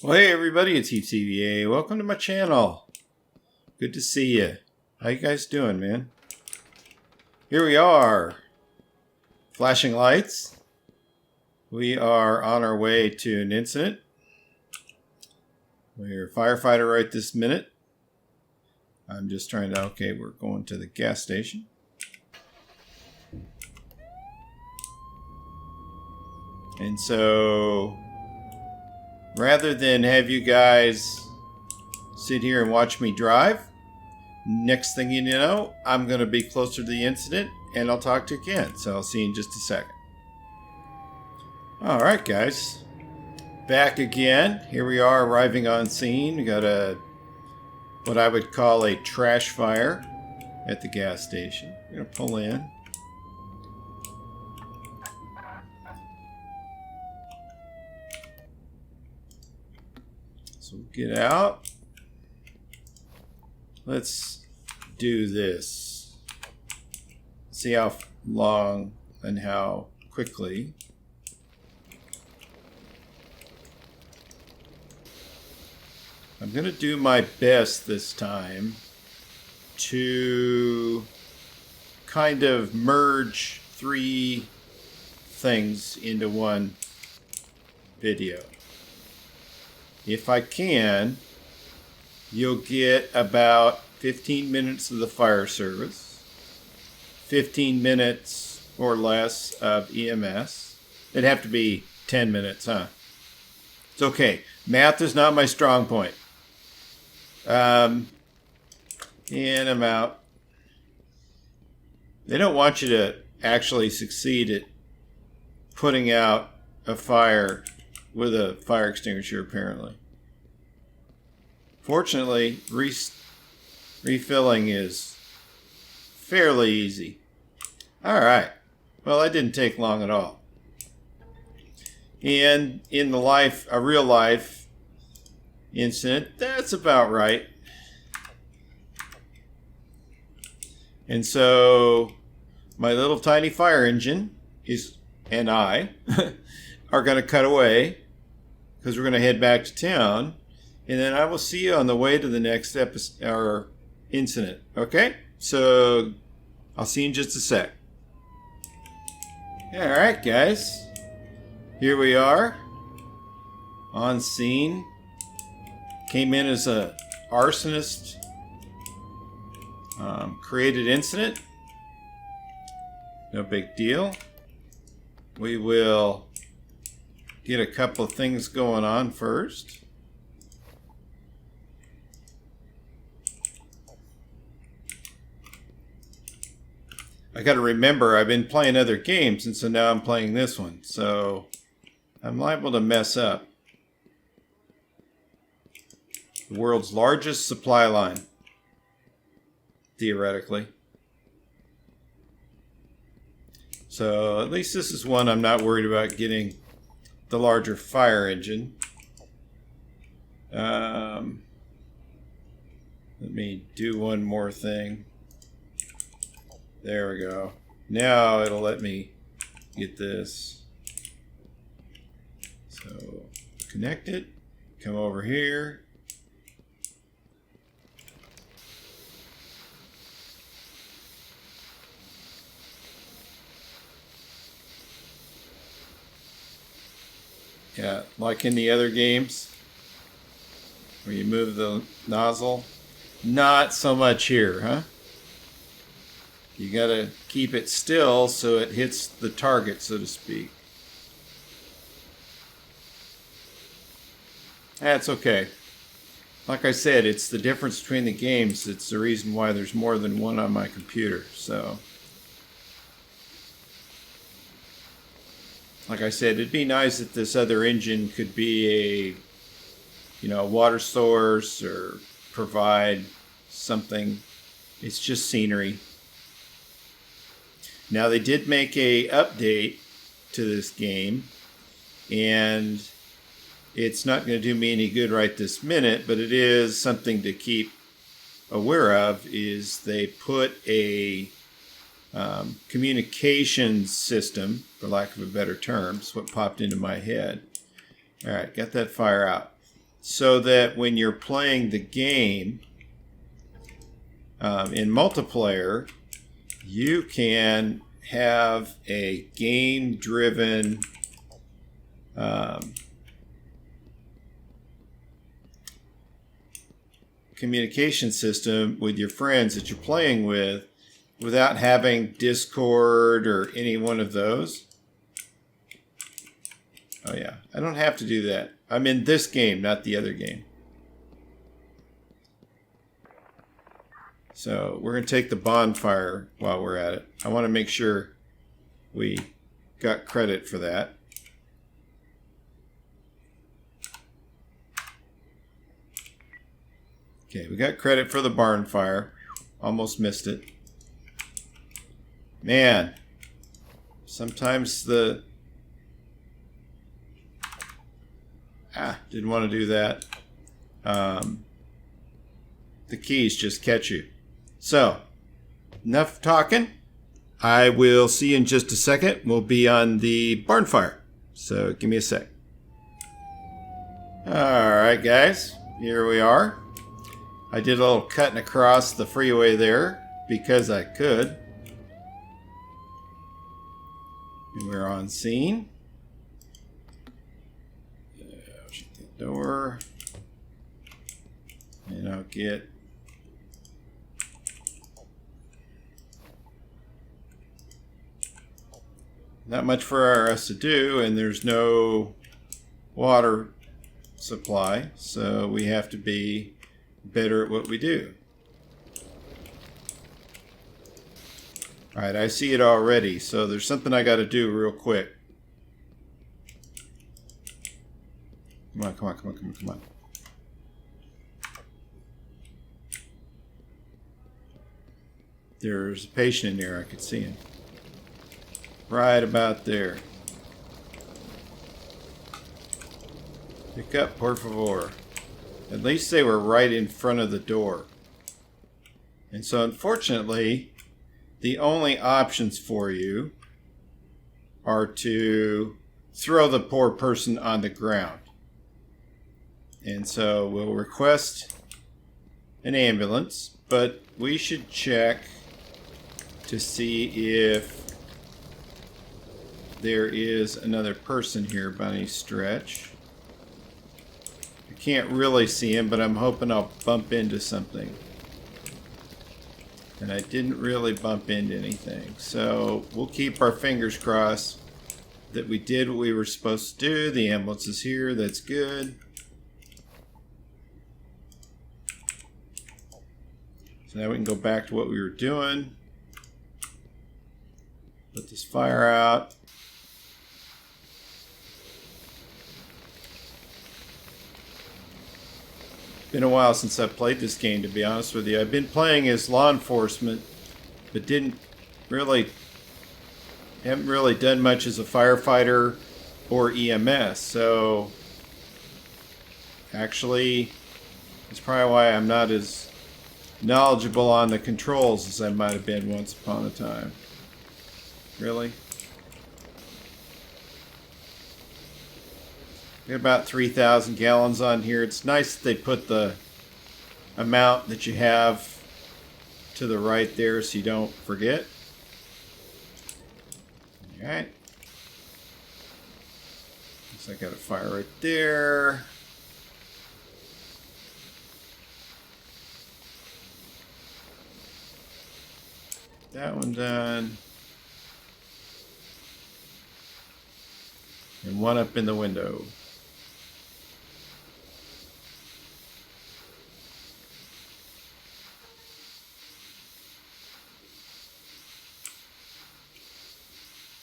Well, hey everybody, it's HeapCVA. Welcome to my channel. Good to see you. How you guys doing, man? Here we are. Flashing lights. We are on our way to an incident. We're a firefighter right this minute. I'm just trying to, okay, we're going to the gas station. And so, rather than have you guys sit here and watch me drive, next thing you know, I'm going to be closer to the incident and I'll talk to you again. So I'll see you in just a second. Alright guys, back again. Here we are arriving on scene. We got what I would call a trash fire at the gas station. We're going to pull in. So get out. Let's do this. See how long and how quickly. I'm going to do my best this time to kind of merge three things into one video. If I can, you'll get about 15 minutes of the fire service, 15 minutes or less of EMS. It'd have to be 10 minutes, huh? It's okay. Math is not my strong point. And I'm out. They don't want you to actually succeed at putting out a fire with a fire extinguisher, apparently. Fortunately, refilling is fairly easy. Alright. Well, that didn't take long at all. And in a real life incident, that's about right. And so, my little tiny fire engine and I are going to cut away because we're going to head back to town, and then I will see you on the way to the next episode or incident. Okay? So I'll see you in just a sec. All right, guys. Here we are on scene. Came in as a arsonist. Created incident. No big deal. We will get a couple of things going on first. I got to remember I've been playing other games, and so now I'm playing this one. So I'm liable to mess up. The world's largest supply line, theoretically. So at least this is one I'm not worried about getting the larger fire engine. Let me do one more thing. There we go. Now it'll let me get this. So connect it. Come over here. Yeah, like in the other games where you move the nozzle. Not so much here, huh? You gotta keep it still so it hits the target, so to speak. That's okay. Like I said, it's the difference between the games. It's the reason why there's more than one on my computer. So, like I said, it'd be nice if this other engine could be a water source or provide something. It's just scenery. Now, they did make a update to this game, and it's not going to do me any good right this minute, but it is something to keep aware of, is they put a communications system, for lack of a better term. It's what popped into my head. All right, got that fire out. so that when you're playing the game in multiplayer, you can have a game-driven communication system with your friends that you're playing with without having Discord or any one of those. Oh yeah, I don't have to do that. I'm in this game, not the other game. So we're going to take the bonfire while we're at it. I want to make sure we got credit for that. Okay, we got credit for the barn fire. Almost missed it. Man, sometimes didn't want to do that. The keys just catch you. So, enough talking. I will see you in just a second. We'll be on the barn fire. So, give me a sec. Alright, guys. Here we are. I did a little cutting across the freeway there because I could. And we're on scene. Shut the door. And I'll get not much for us to do, and there's no water supply, so we have to be better at what we do. Alright, I see it already, so there's something I got to do real quick. Come on, come on, come on, come on, come on. There's a patient in there, I could see him. Right about there. Pick up, por favor. At least they were right in front of the door. And so unfortunately, the only options for you are to throw the poor person on the ground. And so we'll request an ambulance, but we should check to see if there is another person here by any stretch. I can't really see him, but I'm hoping I'll bump into something. And I didn't really bump into anything. So we'll keep our fingers crossed that we did what we were supposed to do. The ambulance is here. That's good. So now we can go back to what we were doing. Put this fire out. Been a while since I've played this game, to be honest with you. I've been playing as law enforcement, but haven't really done much as a firefighter or EMS. So actually, that's probably why I'm not as knowledgeable on the controls as I might have been once upon a time. Really? We have about 3,000 gallons on here. It's nice that they put the amount that you have to the right there so you don't forget. Alright. Looks like I got a fire right there. That one done. And one up in the window.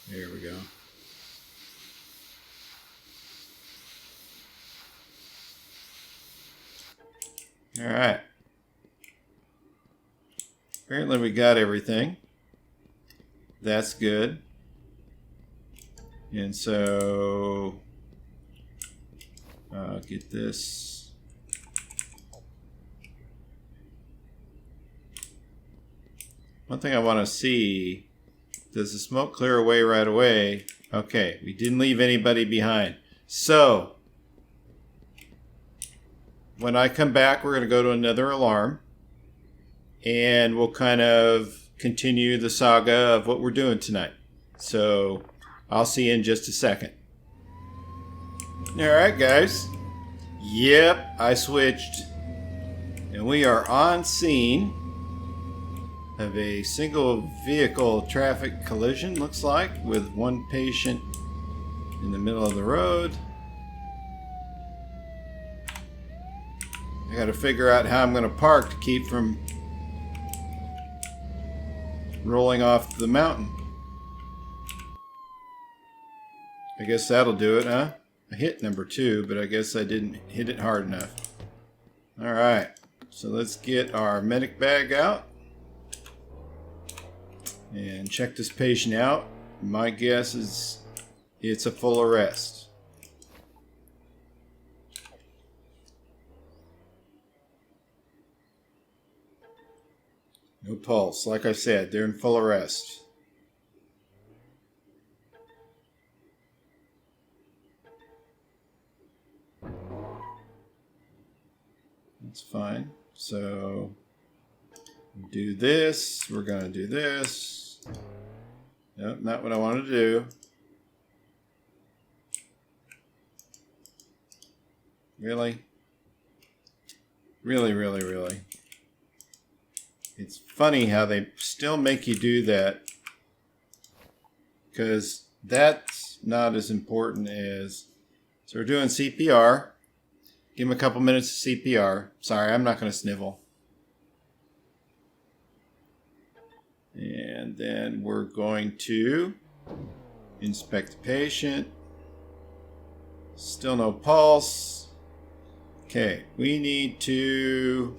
There we go. All right. Apparently we got everything. That's good. And so I'll get this. One thing I want to see, does the smoke clear away right away? Okay, we didn't leave anybody behind. So when I come back, we're going to go to another alarm. And we'll kind of continue the saga of what we're doing tonight. So I'll see you in just a second. Alright, guys. Yep, I switched. And we are on scene of a single vehicle traffic collision, looks like, with one patient in the middle of the road. I gotta figure out how I'm gonna park to keep from rolling off the mountain. I guess that'll do it, huh? I hit number 2, but I guess I didn't hit it hard enough. Alright, so let's get our medic bag out and check this patient out. My guess is it's a full arrest. No pulse. Like I said, they're in full arrest. That's fine. So, do this. We're going to do this. Nope, not what I wanted to do. Really? Really, really, really. It's funny how they still make you do that, because that's not as important as... So we're doing CPR. Give him a couple minutes of CPR. Sorry, I'm not going to snivel. And then we're going to inspect the patient. Still no pulse. Okay, we need to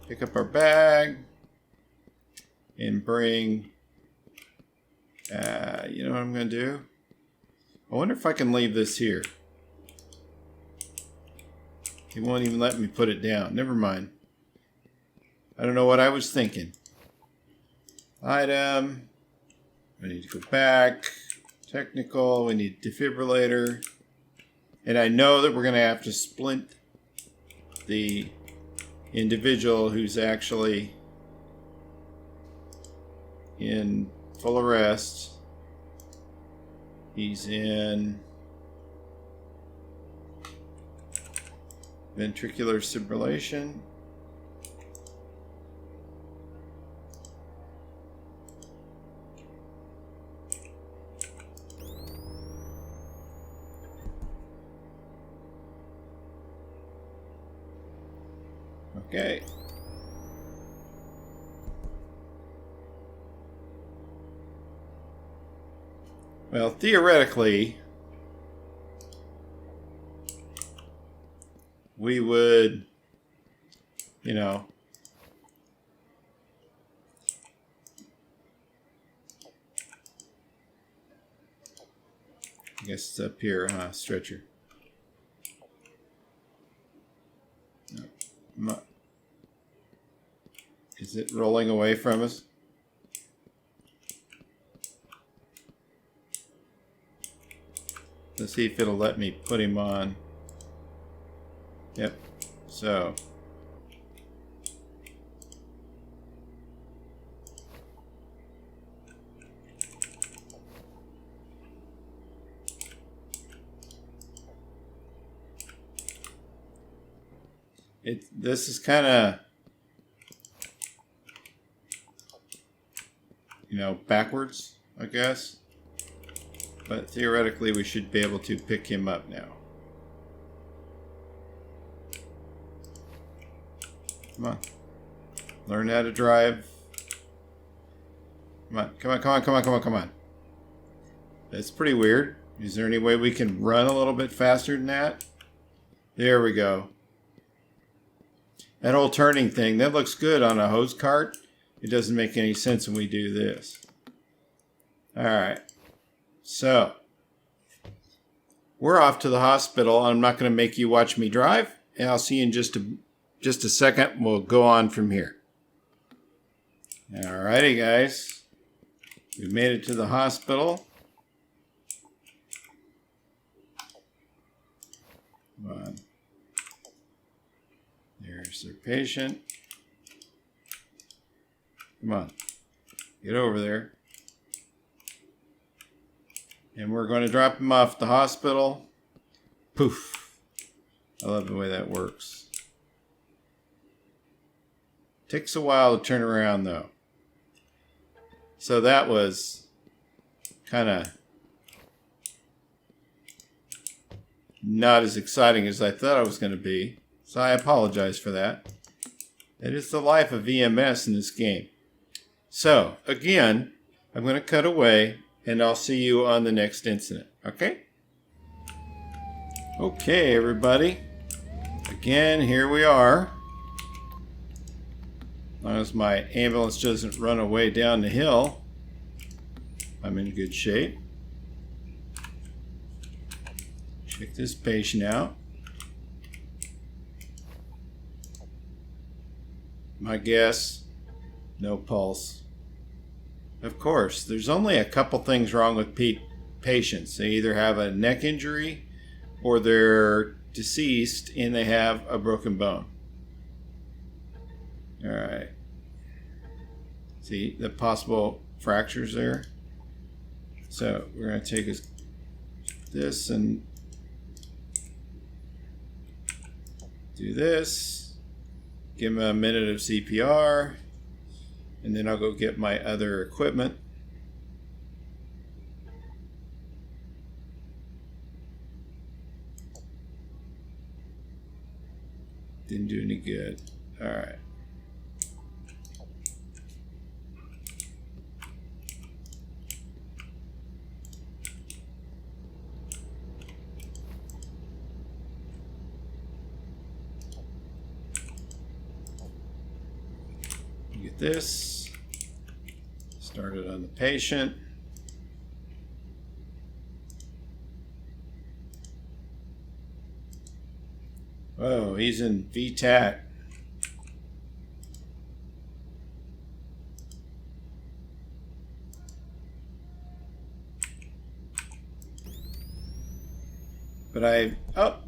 pick up our bag and bring, you know what I'm going to do? I wonder if I can leave this here. He won't even let me put it down. Never mind. I don't know what I was thinking. Item. I need to go back. Technical. We need defibrillator. And I know that we're going to have to splint the individual who's actually in full arrest. He's in ventricular fibrillation. Okay. Well, theoretically, we would, you know, I guess it's up here, huh? Stretcher. No. Is it rolling away from us? Let's see if it'll let me put him on. Yep. So. This is kind of, you know, backwards, I guess. But theoretically, we should be able to pick him up now. Come on. Learn how to drive. Come on, come on, come on, come on, come on, come on. That's pretty weird. Is there any way we can run a little bit faster than that? There we go. That whole turning thing, that looks good on a hose cart. It doesn't make any sense when we do this. Alright. So, we're off to the hospital. I'm not going to make you watch me drive. And I'll see you in just a second. We'll go on from here. Alrighty, guys. We've made it to the hospital. Come on. There's their patient. Come on. Get over there. And we're going to drop him off at the hospital. Poof. I love the way that works. Takes a while to turn around, though. So that was kind of not as exciting as I thought it was going to be. So I apologize for that. It is the life of VMS in this game. So, again, I'm going to cut away, and I'll see you on the next incident. Okay? Okay, everybody. Again, here we are. As long as my ambulance doesn't run away down the hill, I'm in good shape. Check this patient out. My guess, no pulse. Of course, there's only a couple things wrong with patients. They either have a neck injury or they're deceased and they have a broken bone. All right. See the possible fractures there? So we're going to take this and do this. Give him a minute of CPR. And then I'll go get my other equipment. Didn't do any good. All right. Get this. Started on the patient. Oh, he's in VTAC. But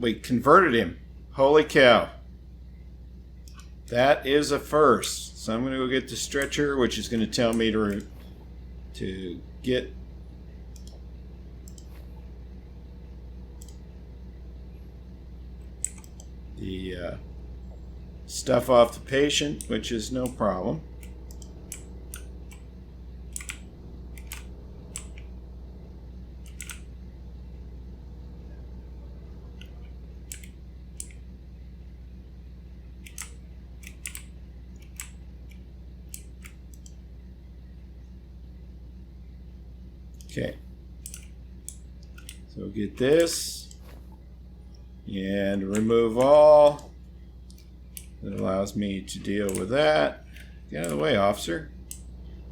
we converted him. Holy cow. That is a first. So I'm going to go get the stretcher, which is going to tell me to get the stuff off the patient, which is no problem. Okay, so get this and remove all. That allows me to deal with that. Get out of the way, officer.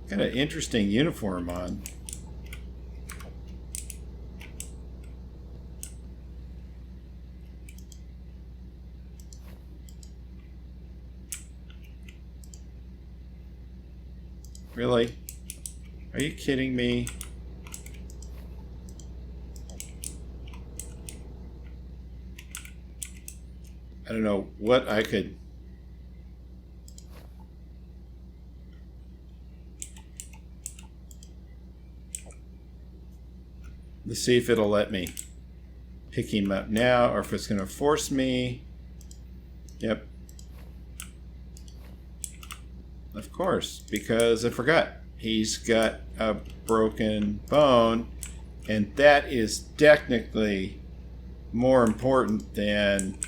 Got an interesting uniform on. Really? Are you kidding me? I don't know what I could... Let's see if it'll let me pick him up now or if it's going to force me. Yep. Of course, because I forgot. He's got a broken bone, and that is technically more important than,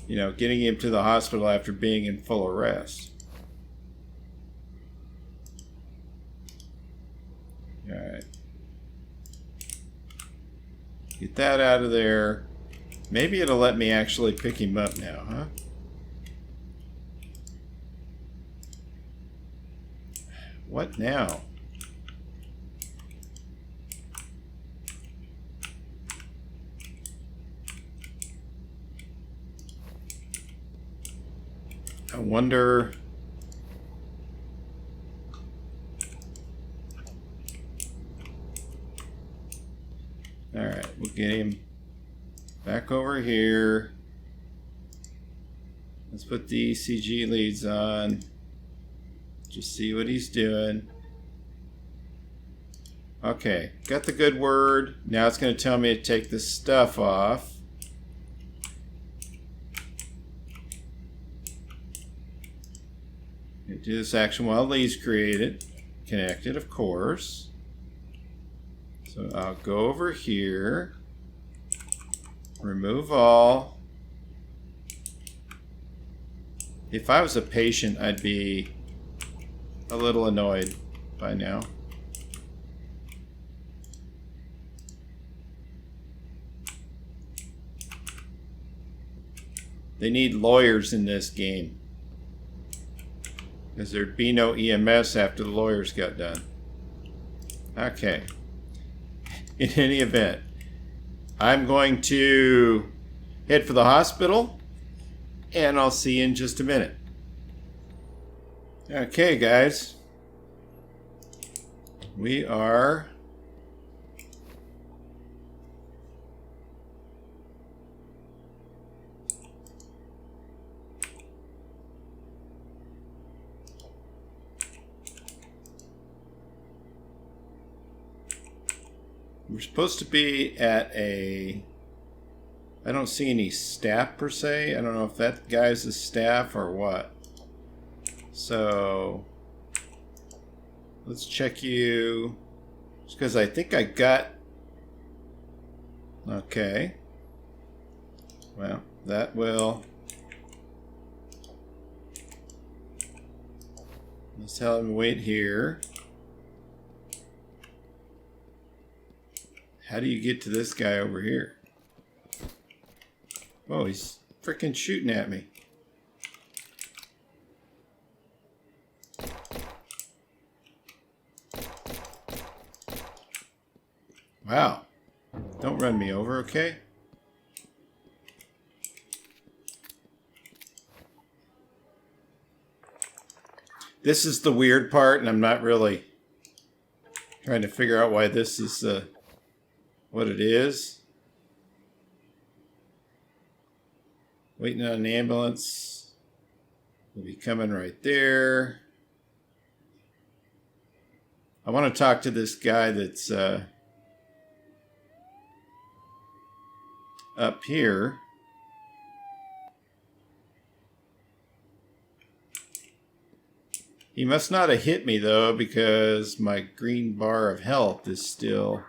you know, getting him to the hospital after being in full arrest. All right. Get that out of there. Maybe it'll let me actually pick him up now, huh? What now? I wonder... All right, we'll get him Back over here. Let's put the ECG leads on. Just see what he's doing. Okay, got the good word. Now it's going to tell me to take this stuff off. Do this action while leads created. Connected, of course. So I'll go over here. Remove all. If I was a patient, I'd be a little annoyed by now. They need lawyers in this game, because there'd be no EMS after the lawyers got done. Okay. In any event, I'm going to head for the hospital, and I'll see you in just a minute. Okay, guys. We are... We're supposed to be at a... I don't see any staff per se. I don't know if that guy's a staff or what. So let's check you. Just because I think I got... Okay. Well, that will... Let's tell him wait here. How do you get to this guy over here? Oh, he's freaking shooting at me. Wow. Don't run me over, okay? This is the weird part, and I'm not really trying to figure out why this is what it is. Waiting on an ambulance. Will be coming right there. I want to talk to this guy that's up here. He must not have hit me though, because my green bar of health is still...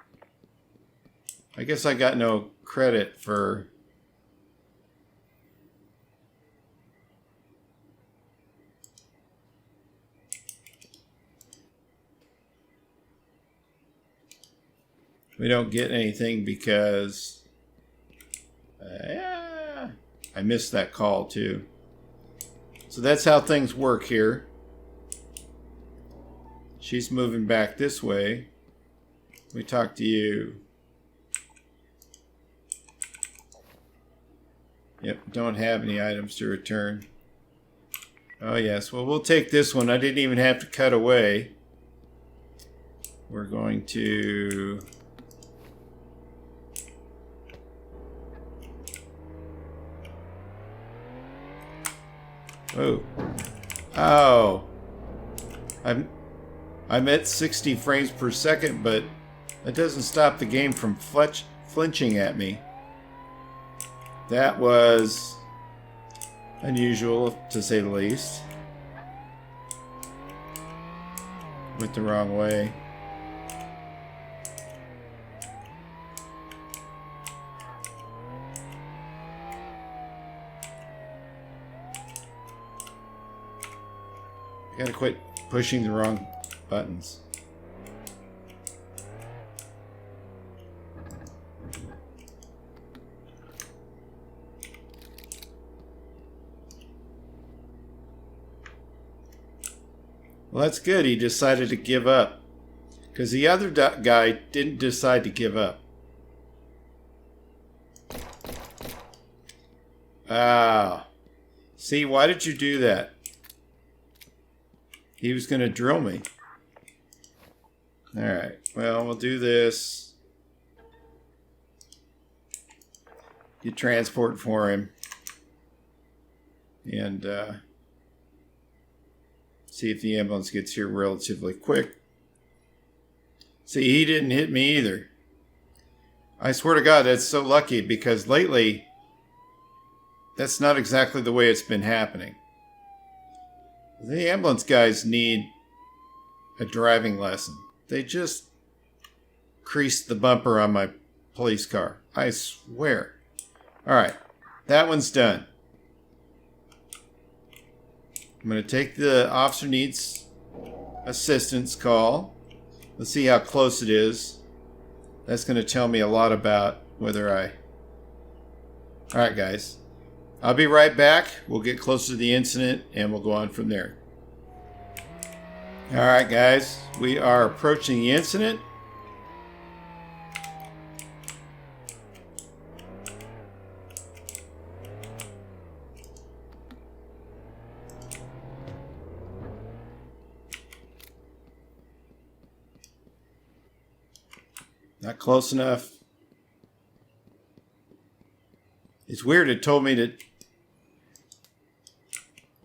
I guess I got no credit for... We don't get anything because... I missed that call too. So that's how things work here. She's moving back this way. We talk to you. Yep, don't have any items to return. Oh yes, well we'll take this one. I didn't even have to cut away. We're going to... Oh. Oh. I'm at 60 frames per second, but that doesn't stop the game from flinching at me. That was unusual, to say the least. Went the wrong way. I gotta quit pushing the wrong buttons. Well, that's good. He decided to give up. Because the other guy didn't decide to give up. Ah. See, why did you do that? He was going to drill me. Alright, well, we'll do this. get transport for him. And see if the ambulance gets here relatively quick. See, he didn't hit me either. I swear to God, that's so lucky, because lately, that's not exactly the way it's been happening. The ambulance guys need a driving lesson. They just creased the bumper on my police car. I swear. Alright, that one's done. I'm going to take the officer needs assistance call. Let's see how close it is. That's going to tell me a lot about whether I... Alright guys, I'll be right back. We'll get closer to the incident and we'll go on from there. Alright guys, we are approaching the incident. Not close enough. It's weird, it told me to...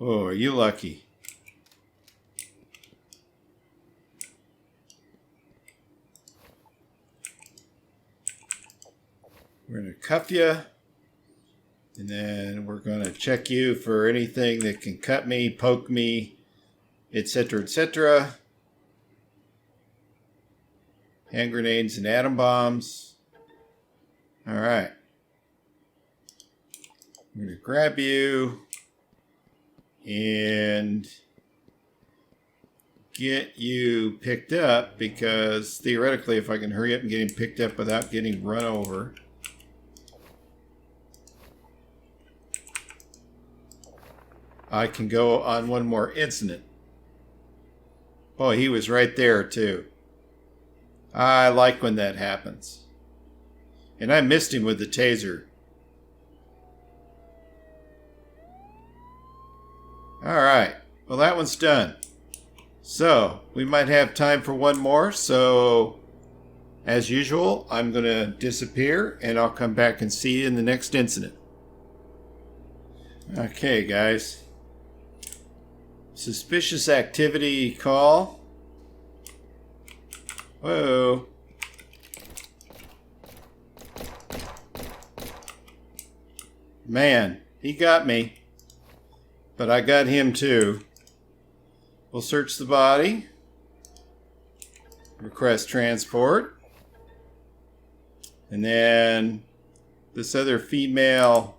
Oh, are you lucky? We're going to cuff you. And then we're going to check you for anything that can cut me, poke me, etc., etc. Hand grenades and atom bombs. All right. I'm going to grab you and get you picked up, because theoretically, if I can hurry up and get him picked up without getting run over. I can go on one more incident. Boy, he was right there too. I like when that happens. And I missed him with the taser. Alright, well that one's done. So, we might have time for one more, so as usual, I'm going to disappear and I'll come back and see you in the next incident. Okay, guys. Suspicious activity call. Whoa. Man, he got me. But I got him too. We'll search the body. Request transport. And then this other female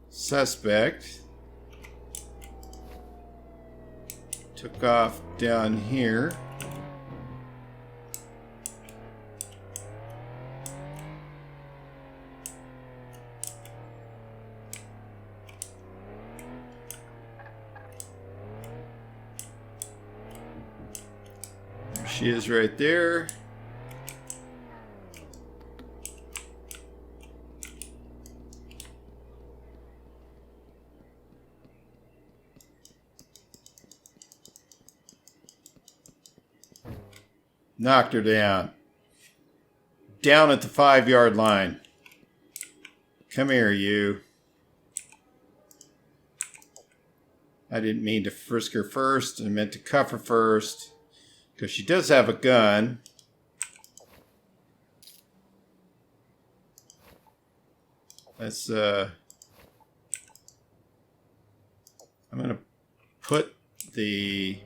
suspect took off down here. She is right there. Knocked her down. Down at the 5-yard line. Come here, you. I didn't mean to frisk her first. I meant to cuff her first. Because she does have a gun. Let's, I'm going to put the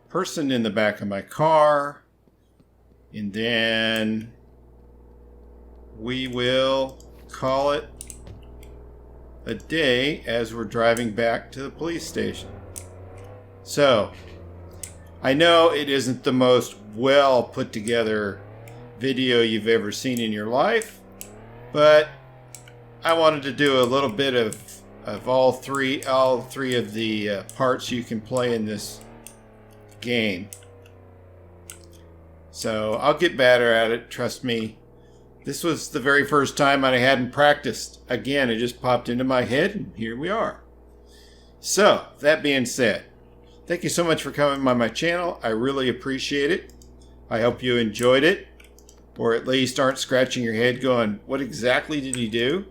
person in the back of my car. And then we will call it a day as we're driving back to the police station. So, I know it isn't the most well put together video you've ever seen in your life, but I wanted to do a little bit of all three of the parts you can play in this game. So I'll get better at it, trust me. This was the very first time I hadn't practiced. Again, it just popped into my head and here we are. So, that being said, thank you so much for coming by my channel. I really appreciate it. I hope you enjoyed it. or at least aren't scratching your head going, what exactly did he do?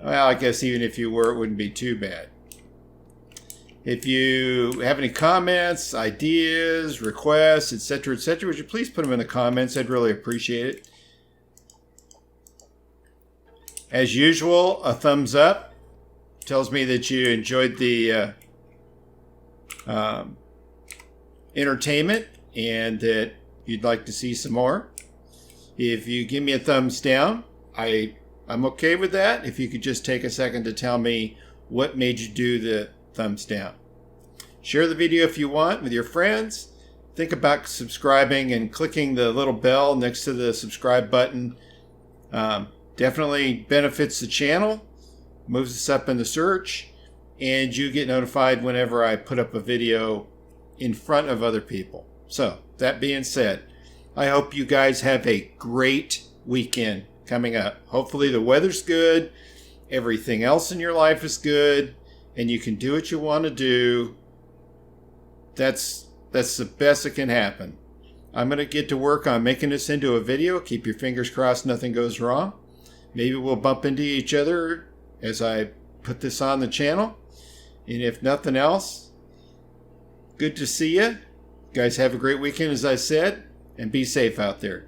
Well, I guess even if you were, it wouldn't be too bad. If you have any comments, ideas, requests, etc., would you please put them in the comments? I'd really appreciate it. As usual, a thumbs up tells me that you enjoyed the entertainment and that you'd like to see some more. If you give me a thumbs down, I'm okay with that. If you could just take a second to tell me what made you do the thumbs down. Share the video if you want with your friends. Think about subscribing and clicking the little bell next to the subscribe button. Definitely benefits the channel, moves us up in the search, and you get notified whenever I put up a video in front of other people. So, that being said, I hope you guys have a great weekend coming up. Hopefully the weather's good, everything else in your life is good, and you can do what you want to do. That's the best that can happen. I'm going to get to work on making this into a video. Keep your fingers crossed nothing goes wrong. Maybe we'll bump into each other as I put this on the channel. And if nothing else, good to see you. You guys have a great weekend, as I said, and be safe out there.